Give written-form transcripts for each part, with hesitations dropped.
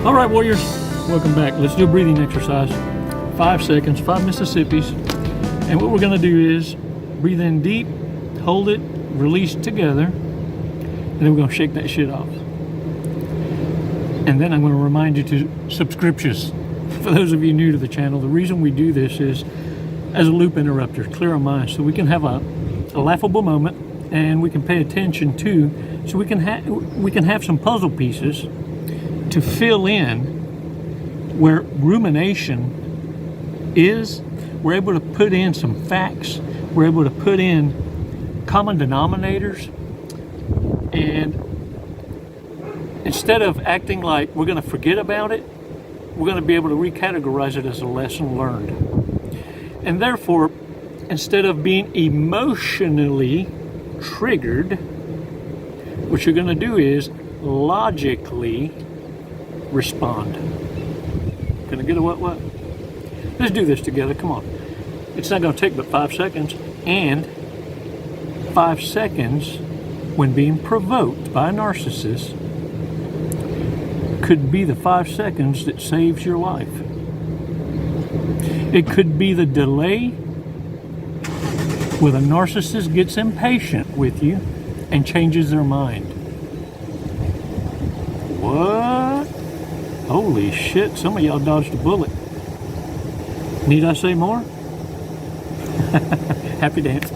All right, warriors, welcome back. Let's do a breathing exercise. 5 seconds, 5 Mississippis. And what we're gonna do is breathe in deep, hold it, release together, and then we're gonna shake that shit off. And then I'm gonna remind you to subscriptions. For those of you new to the channel, the reason we do this is as a loop interrupter, clear our minds, so we can have a laughable moment, and we can pay attention to, so we can have some puzzle pieces to fill in where rumination is. We're able to put in some facts, we're able to put in common denominators, and instead of acting like we're going to forget about it, we're going to be able to recategorize it as a lesson learned. And therefore, instead of being emotionally triggered, what you're going to do is logically respond. Can I get a what? Let's do this together, come on. It's not going to take but 5 seconds, and 5 seconds when being provoked by a narcissist could be the 5 seconds that saves your life. It could be the delay where the narcissist gets impatient with you and changes their mind. What? Holy shit, some of y'all dodged a bullet. Need I say more? Happy dance.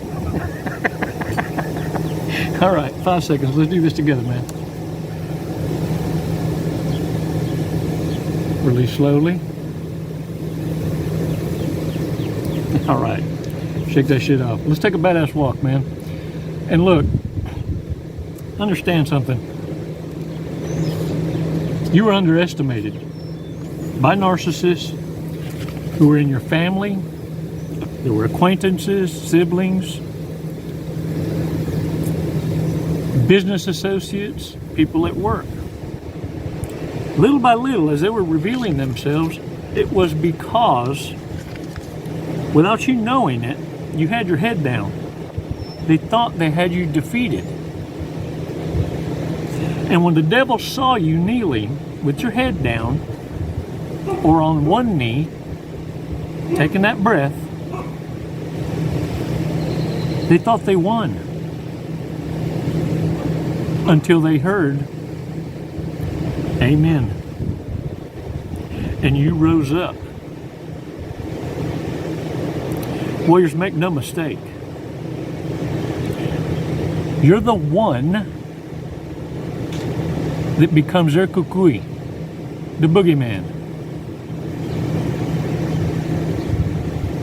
All right, 5 seconds. Let's do this together, man. Release slowly. All right, shake that shit off. Let's take a badass walk, man. And look, understand something. You were underestimated by narcissists who were in your family. There were acquaintances, siblings, business associates, people at work. Little by little, as they were revealing themselves, it was because, without you knowing it, you had your head down. They thought they had you defeated. And when the devil saw you kneeling with your head down, or on one knee, taking that breath, they thought they won. Until they heard, amen. And you rose up. Warriors, make no mistake. You're the one that becomes their kukui, the boogeyman.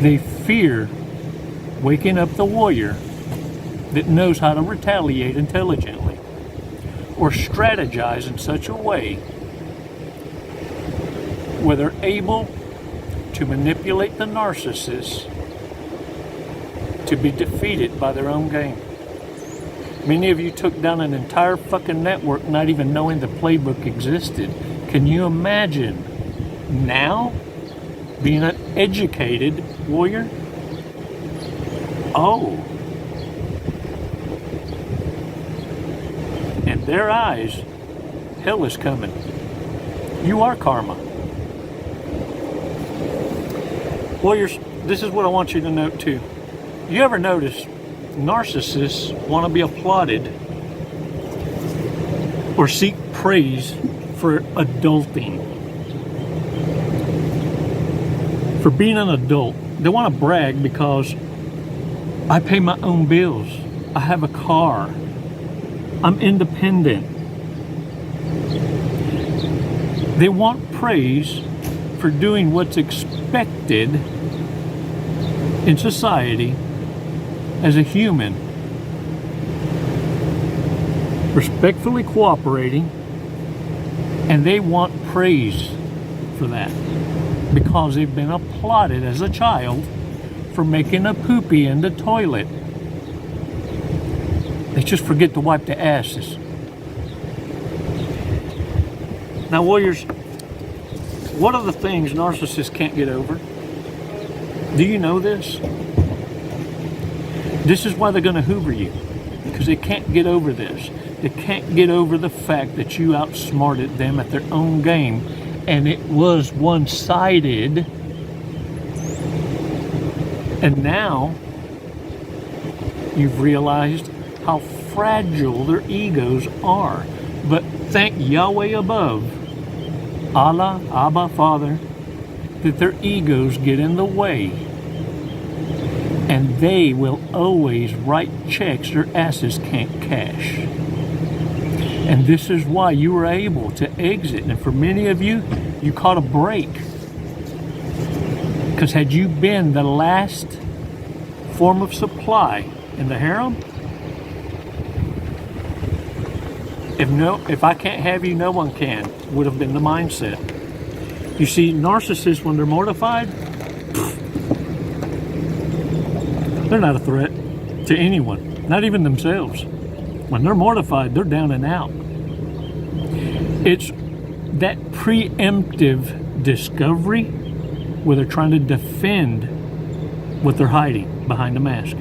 They fear waking up the warrior that knows how to retaliate intelligently or strategize in such a way where they're able to manipulate the narcissist to be defeated by their own game. Many of you took down an entire fucking network not even knowing the playbook existed. Can you imagine now being an educated warrior? Oh. In their eyes, hell is coming. You are karma. Warriors, this is what I want you to note too. You ever notice narcissists want to be applauded or seek praise for adulting, for being an adult? They want to brag because I pay my own bills, I have a car, I'm independent. They want praise for doing what's expected in society as a human, respectfully cooperating, and they want praise for that because they've been applauded as a child for making a poopy in the toilet. They just forget to wipe their asses. Now, warriors, what are the things narcissists can't get over? Do you know this? This is why they're going to hoover you, because they can't get over this. They can't get over the fact that you outsmarted them at their own game and it was one-sided, and now you've realized how fragile their egos are. But thank Yahweh above, Allah, Abba, Father, that their egos get in the way, and they will always write checks their asses can't cash. And this is why you were able to exit. And for many of you, you caught a break. Because had you been the last form of supply in the harem, if I can't have you, no one can, would have been the mindset. You see, narcissists, when they're mortified, they're not a threat to anyone, not even themselves. When they're mortified, they're down and out. It's that preemptive discovery where they're trying to defend what they're hiding behind the mask.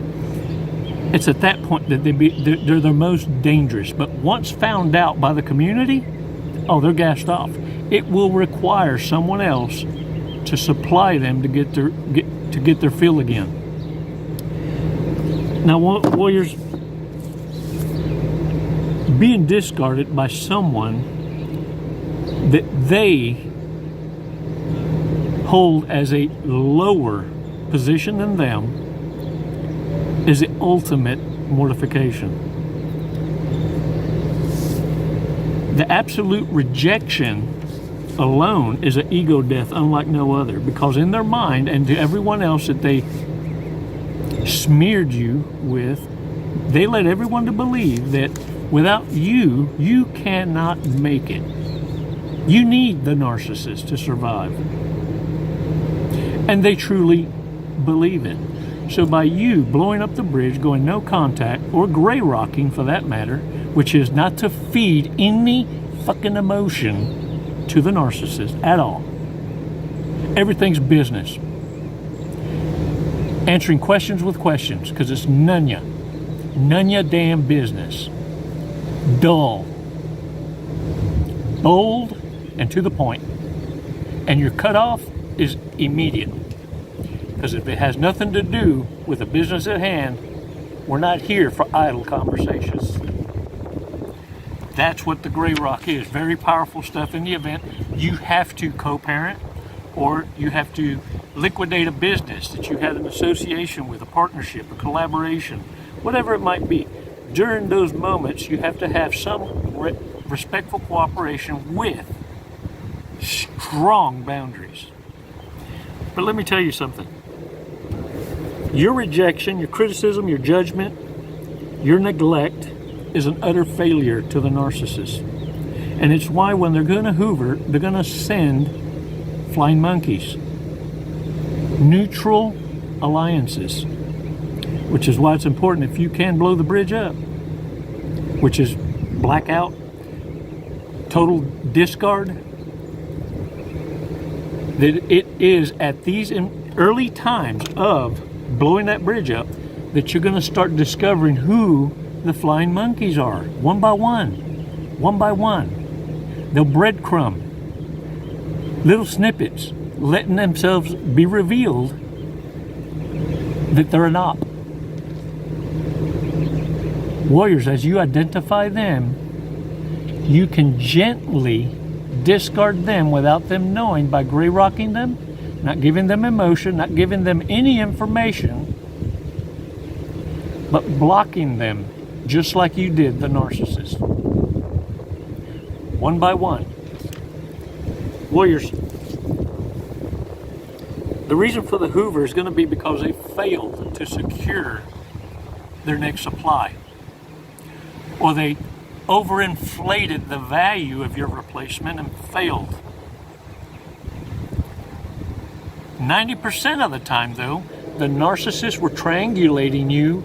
It's at that point that they're the most dangerous. But once found out by the community, oh, they're gassed off. It will require someone else to supply them to get their fill again. Now, warriors, being discarded by someone that they hold as a lower position than them is the ultimate mortification. The absolute rejection alone is an ego death unlike no other, because in their mind and to everyone else that they smeared you with, they led everyone to believe that without you, you cannot make it. You need the narcissist to survive. And they truly believe it. So by you blowing up the bridge, going no contact, or gray rocking for that matter, which is not to feed any fucking emotion to the narcissist at all. Everything's business. Answering questions with questions, because it's none ya damn business. Dull. Bold and to the point. And your cutoff is immediate. Because if it has nothing to do with the business at hand, we're not here for idle conversations. That's what the gray rock is. Very powerful stuff in the event you have to co-parent, or you have to liquidate a business that you had an association with, a partnership, a collaboration, whatever it might be. During those moments, you have to have some respectful cooperation with strong boundaries. But let me tell you something. Your rejection, your criticism, your judgment, your neglect is an utter failure to the narcissist. And it's why when they're going to hoover, they're going to send flying monkeys. Neutral alliances. Which is why it's important, if you can blow the bridge up, which is blackout, total discard, that it is at these early times of blowing that bridge up that you're going to start discovering who the flying monkeys are, one by one. They'll breadcrumb little snippets, letting themselves be revealed that they're an op. Warriors, as you identify them, you can gently discard them without them knowing by gray rocking them, not giving them emotion, not giving them any information, but blocking them just like you did the narcissist. One by one. Warriors, the reason for the hoover is going to be because they failed to secure their next supply. Or they overinflated the value of your replacement and failed. 90% of the time, though, the narcissists were triangulating you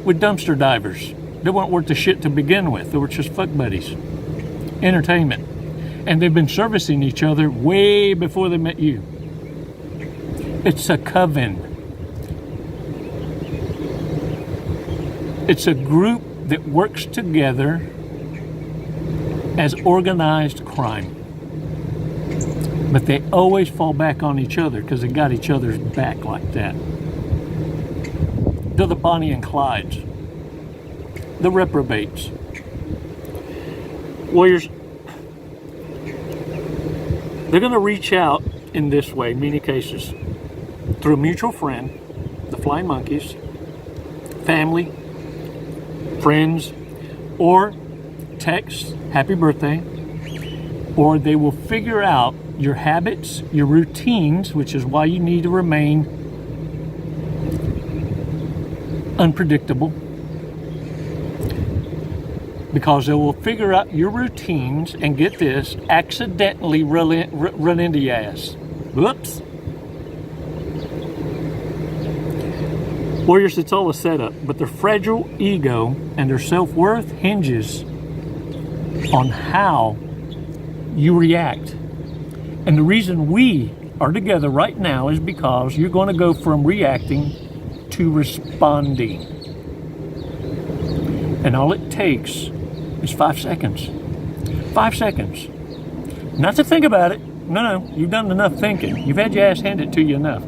with dumpster divers. They weren't worth the shit to begin with. They were just fuck buddies. Entertainment. And they've been servicing each other way before they met you. It's a coven. It's a group that works together as organized crime. But they always fall back on each other because they got each other's back like that. They're the Bonnie and Clydes, the reprobates. Warriors, they're going to reach out in this way, in many cases, through a mutual friend, the flying monkeys, family, friends, or text, happy birthday, or they will figure out your habits, your routines, which is why you need to remain unpredictable, because they will figure out your routines and, get this, accidentally run into your ass. Whoops. Warriors, it's all a setup, but their fragile ego and their self-worth hinges on how you react. And the reason we are together right now is because you're going to go from reacting to responding. And all it takes is 5 seconds. 5 seconds. Not to think about it. No, you've done enough thinking. You've had your ass handed to you enough.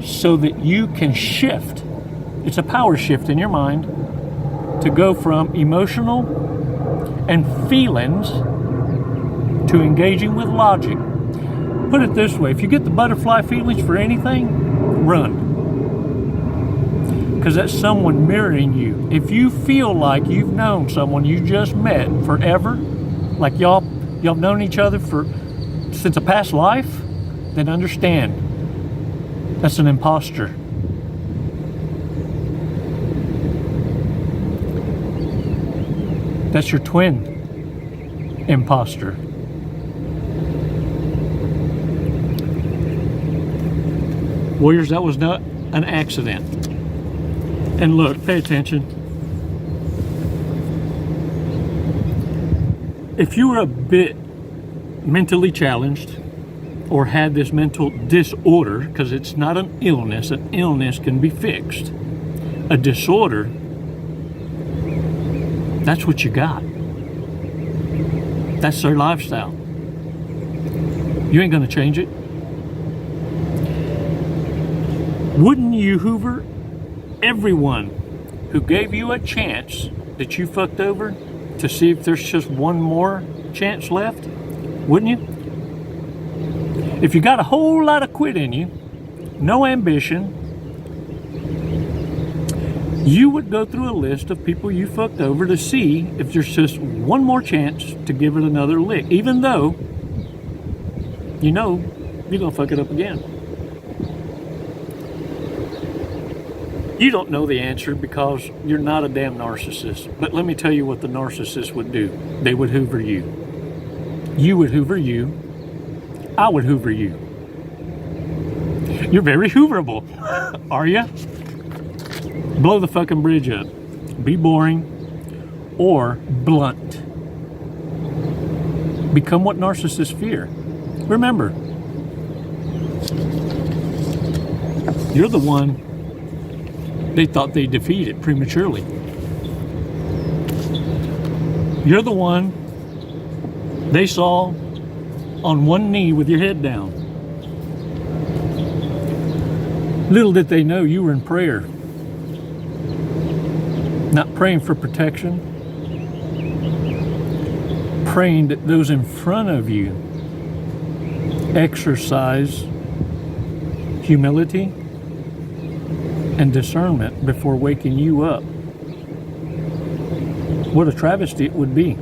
So that you can shift. It's a power shift in your mind to go from emotional and feelings to engaging with logic. Put it this way, if you get the butterfly feelings for anything, run. Because that's someone mirroring you. If you feel like you've known someone you just met forever, like y'all known each other since a past life, then understand that's an imposter. That's your twin imposter. Warriors, that was not an accident. And look, pay attention. If you were a bit mentally challenged or had this mental disorder, because it's not an illness can be fixed. A disorder, that's what you got. That's their lifestyle. You ain't gonna change it. Wouldn't you hoover everyone who gave you a chance that you fucked over to see if there's just one more chance left? Wouldn't you? If you got a whole lot of quit in you, no ambition, you would go through a list of people you fucked over to see if there's just one more chance to give it another lick, even though you know you're gonna fuck it up again. You don't know the answer because you're not a damn narcissist. But let me tell you what the narcissist would do. They would hoover you. You would hoover you. I would hoover you. You're very hooverable, are you? Blow the fucking bridge up. Be boring or blunt. Become what narcissists fear. Remember, you're the one they thought they defeated prematurely. You're the one they saw on one knee with your head down. Little did they know you were in prayer. Not praying for protection. Praying that those in front of you exercise humility and discernment before waking you up. What a travesty it would be.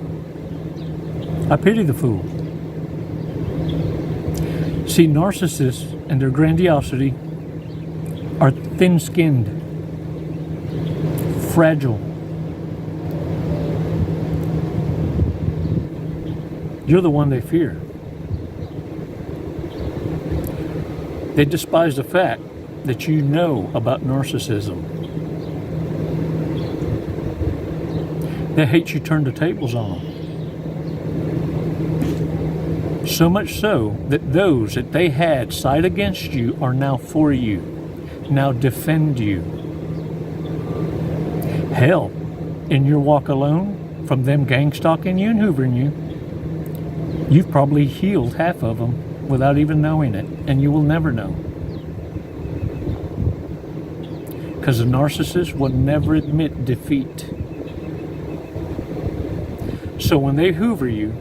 I pity the fool. See, narcissists and their grandiosity are thin-skinned, fragile. You're the one they fear. They despise the fact that you know about narcissism. They hate you turn the tables on them. So much so that those that they had side against you are now for you, now defend you. Hell, in your walk alone, from them gang stalking you and hoovering you, you've probably healed half of them. without even knowing it, and you will never know. Because a narcissist will never admit defeat. So when they hoover you,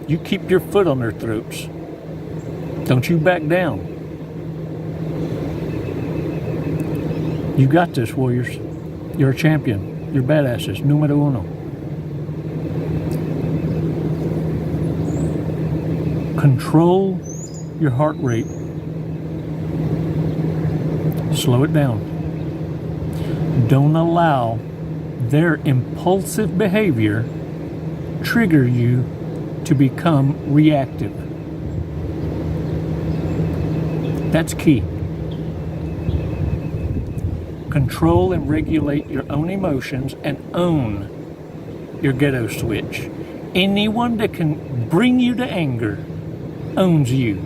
you keep your foot on their throats. Don't you back down. You got this, warriors. You're a champion. You're badasses. Numero uno. Control your heart rate. Slow it down. Don't allow their impulsive behavior trigger you to become reactive. That's key. Control and regulate your own emotions and own your ghetto switch. Anyone that can bring you to anger owns you.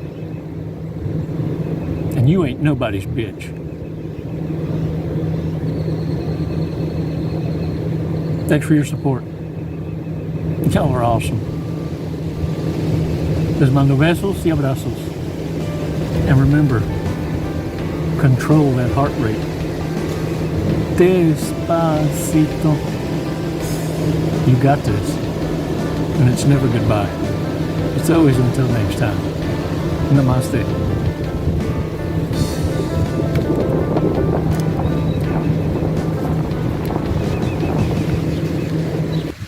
And you ain't nobody's bitch. Thanks for your support. Y'all are awesome. Les mando besos y abrazos. And remember, control that heart rate. Despacito. You got this. And it's never goodbye. It's always until next time. Namaste.